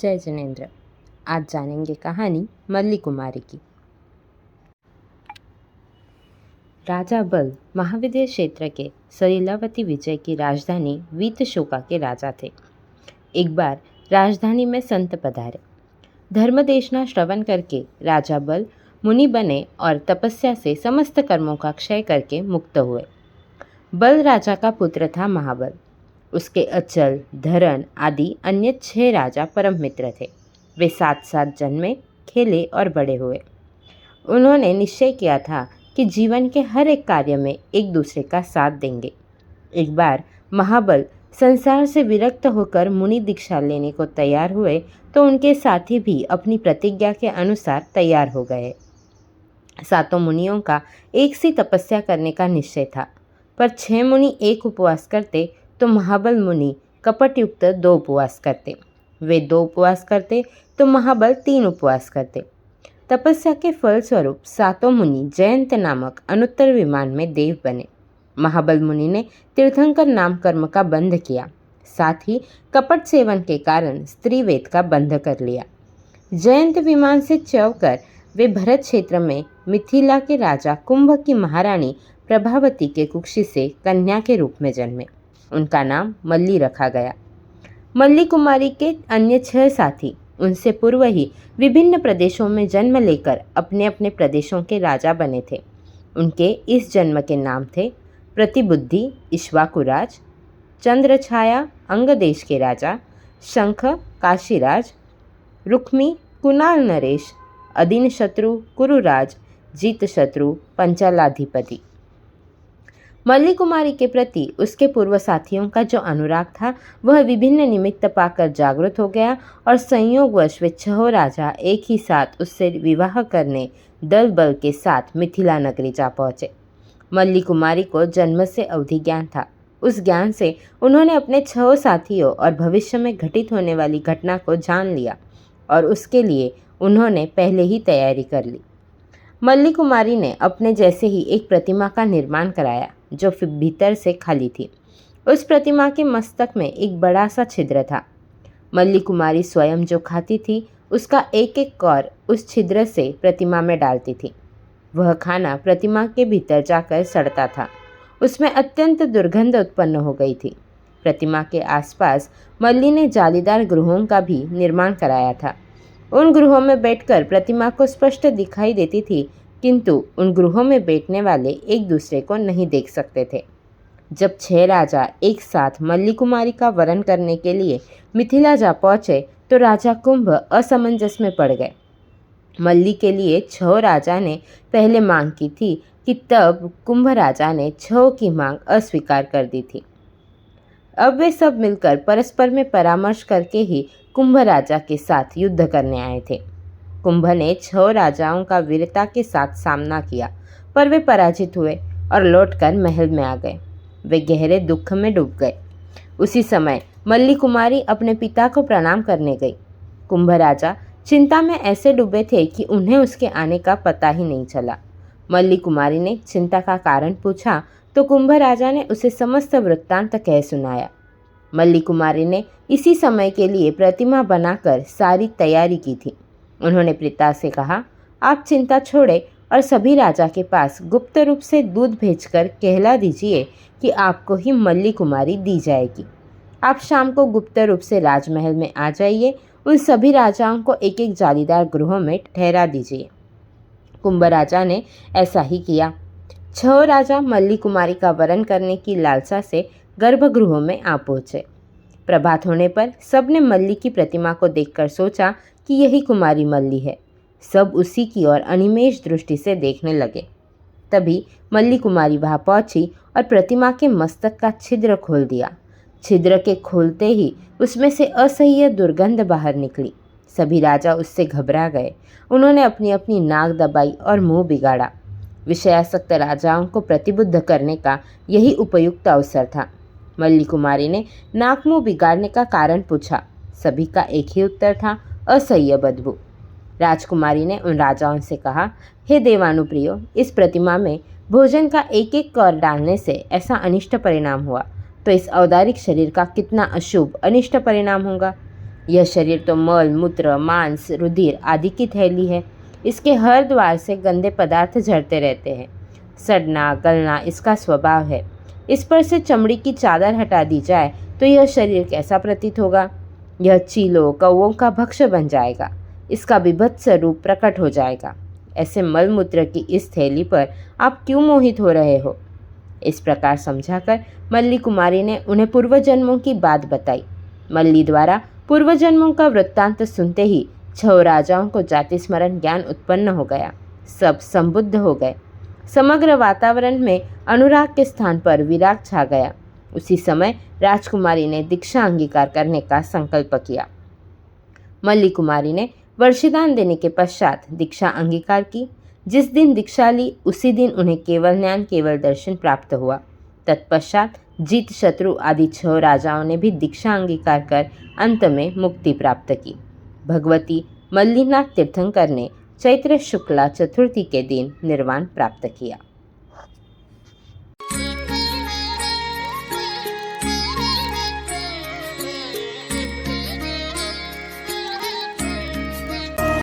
जय जिनेंद्र। आज जानेंगे कहानी मल्ली कुमारी की। राजा बल महाविद्य क्षेत्र के सलीलावती विजय की राजधानी वीतशोका के राजा थे। एक बार राजधानी में संत पधारे। धर्मदेशना श्रवण करके राजा बल मुनि बने और तपस्या से समस्त कर्मों का क्षय करके मुक्त हुए। बल राजा का पुत्र था महाबल। उसके अचल, धरण आदि अन्य 6 राजा परम मित्र थे। वे साथ साथ जन्मे, खेले और बड़े हुए। उन्होंने निश्चय किया था कि जीवन के हर एक कार्य में एक दूसरे का साथ देंगे। एक बार महाबल संसार से विरक्त होकर मुनि दीक्षा लेने को तैयार हुए तो उनके साथी भी अपनी प्रतिज्ञा के अनुसार तैयार हो गए। 7 मुनियों का एक सी तपस्या करने का निश्चय था, पर 6 मुनि एक उपवास करते तो महाबल मुनि कपटयुक्त 2 उपवास करते। वे 2 उपवास करते तो महाबल 3 उपवास करते। तपस्या के फलस्वरूप 7 मुनि जयंत नामक अनुत्तर विमान में देव बने। महाबल मुनि ने तीर्थंकर नाम कर्म का बंध किया, साथ ही कपट सेवन के कारण स्त्री वेद का बंध कर लिया। जयंत विमान से चढ़कर वे भरत क्षेत्र में मिथिला के राजा कुंभ की महारानी प्रभावती के कुक्षी से कन्या के रूप में जन्मे। उनका नाम मल्ली रखा गया। मल्ली कुमारी के अन्य 6 साथी उनसे पूर्व ही विभिन्न प्रदेशों में जन्म लेकर अपने अपने प्रदेशों के राजा बने थे। उनके इस जन्म के नाम थे प्रतिबुद्धि इक्ष्वाकुराज, चंद्रछाया अंग देश के राजा, शंख काशीराज, रुक्मी कुणाल नरेश, अदीन शत्रु कुरुराज, जीत शत्रु पंचालाधिपति। मल्ली कुमारी के प्रति उसके पूर्व साथियों का जो अनुराग था वह विभिन्न निमित्त पाकर जागृत हो गया और संयोगवश वे 6 राजा एक ही साथ उससे विवाह करने दल बल के साथ मिथिला नगरी जा पहुँचे। मल्ली कुमारी को जन्म से अवधि ज्ञान था। उस ज्ञान से उन्होंने अपने 6 साथियों और भविष्य में घटित होने वाली घटना को जान लिया और उसके लिए उन्होंने पहले ही तैयारी कर ली। मल्ली कुमारी ने अपने जैसे ही एक प्रतिमा का निर्माण कराया जो भीतर से खाली थी। उस प्रतिमा के मस्तक में एक बड़ा सा छिद्र था। मल्ली कुमारी स्वयं जो खाती थी उसका एक एक कौर उस छिद्र से प्रतिमा में डालती थी। वह खाना प्रतिमा के भीतर जाकर सड़ता था। उसमें अत्यंत दुर्गंध उत्पन्न हो गई थी। प्रतिमा के आसपास मल्ली ने जालीदार गृहों का भी निर्माण कराया था। उन गृहों में बैठकर प्रतिमा को स्पष्ट दिखाई देती थी, किंतु उन गृहों में बैठने वाले एक दूसरे को नहीं देख सकते थे। जब 6 राजा एक साथ मल्ली कुमारी का वरण करने के लिए मिथिला जा पहुँचे तो राजा कुंभ असमंजस में पड़ गए। मल्ली के लिए 6 राजा ने पहले मांग की थी कि तब कुंभ राजा ने 6 की मांग अस्वीकार कर दी थी। अब वे सब मिलकर परस्पर में परामर्श करके ही कुंभ राजा के साथ युद्ध करने आए थे। कुंभ ने 6 राजाओं का वीरता के साथ सामना किया, पर वे पराजित हुए और लौटकर महल में आ गए। वे गहरे दुख में डूब गए। उसी समय मल्ली कुमारी अपने पिता को प्रणाम करने गई। कुंभ राजा चिंता में ऐसे डूबे थे कि उन्हें उसके आने का पता ही नहीं चला। मल्ली कुमारी ने चिंता का कारण पूछा तो कुंभ राजा ने उसे समस्त वृत्तांत कह सुनाया। मल्ली कुमारी ने इसी समय के लिए प्रतिमा बनाकर सारी तैयारी की थी। उन्होंने पिता से कहा, आप चिंता छोड़े और सभी राजा के पास गुप्त रूप से दूध भेजकर कहला दीजिए कि आपको ही मल्ली कुमारी दी जाएगी। आप शाम को गुप्त रूप से राजमहल में आ जाइए। उन सभी राजाओं को एक एक जालीदार गृहों में ठहरा दीजिए। कुंभ राजा ने ऐसा ही किया। 6 राजा मल्ली कुमारी का वरण करने की लालसा से गर्भगृहों में आ पहुँचे। प्रभात होने पर सबने मल्ली की प्रतिमा को देखकर सोचा कि यही कुमारी मल्ली है। सब उसी की ओर अनिमेष दृष्टि से देखने लगे। तभी मल्ली कुमारी वहां पहुंची और प्रतिमा के मस्तक का छिद्र खोल दिया। छिद्र के खोलते ही उसमें से असह्य दुर्गंध बाहर निकली। सभी राजा उससे घबरा गए। उन्होंने अपनी अपनी नाक दबाई और मुंह बिगाड़ा। विषयासक्त राजाओं को प्रतिबुद्ध करने का यही उपयुक्त अवसर था। मल्ली कुमारी ने नाक मुंह बिगाड़ने का कारण पूछा। सभी का एक ही उत्तर था, असह्य बदबू। राजकुमारी ने उन राजाओं से कहा, हे देवानुप्रियो, इस प्रतिमा में भोजन का एक एक कौर डालने से ऐसा अनिष्ट परिणाम हुआ, तो इस औदारिक शरीर का कितना अशुभ अनिष्ट परिणाम होगा। यह शरीर तो मल, मूत्र, मांस, रुधिर आदि की थैली है। इसके हर द्वार से गंदे पदार्थ झड़ते रहते हैं। सड़ना गलना इसका स्वभाव है। इस पर से चमड़ी की चादर हटा दी जाए तो यह शरीर कैसा प्रतीत होगा? यह चीलों कौवों का भक्ष्य बन जाएगा। इसका विभत्स रूप प्रकट हो जाएगा। ऐसे मलमूत्र की इस थैली पर आप क्यों मोहित हो रहे हो? इस प्रकार समझाकर मल्ली कुमारी ने उन्हें पूर्वजन्मों की बात बताई। मल्ली द्वारा पूर्वजन्मों का वृत्तांत सुनते ही 6 राजाओं को जाति स्मरण ज्ञान उत्पन्न हो गया। सब संबुद्ध हो गए। समग्र वातावरण में अनुराग के स्थान पर विराग छा गया। उसी समय राजकुमारी ने दीक्षा अंगीकार करने का संकल्प किया। मल्ली कुमारी ने वर्षिदान देने के पश्चात दीक्षा अंगीकार की। जिस दिन दीक्षा ली उसी दिन उन्हें केवल ज्ञान केवल दर्शन प्राप्त हुआ। तत्पश्चात जीत शत्रु आदि 6 राजाओं ने भी दीक्षा अंगीकार कर अंत में मुक्ति प्राप्त की। भगवती मल्लीनाथ तीर्थंकर ने चैत्र शुक्ला चतुर्थी के दिन निर्वाण प्राप्त किया।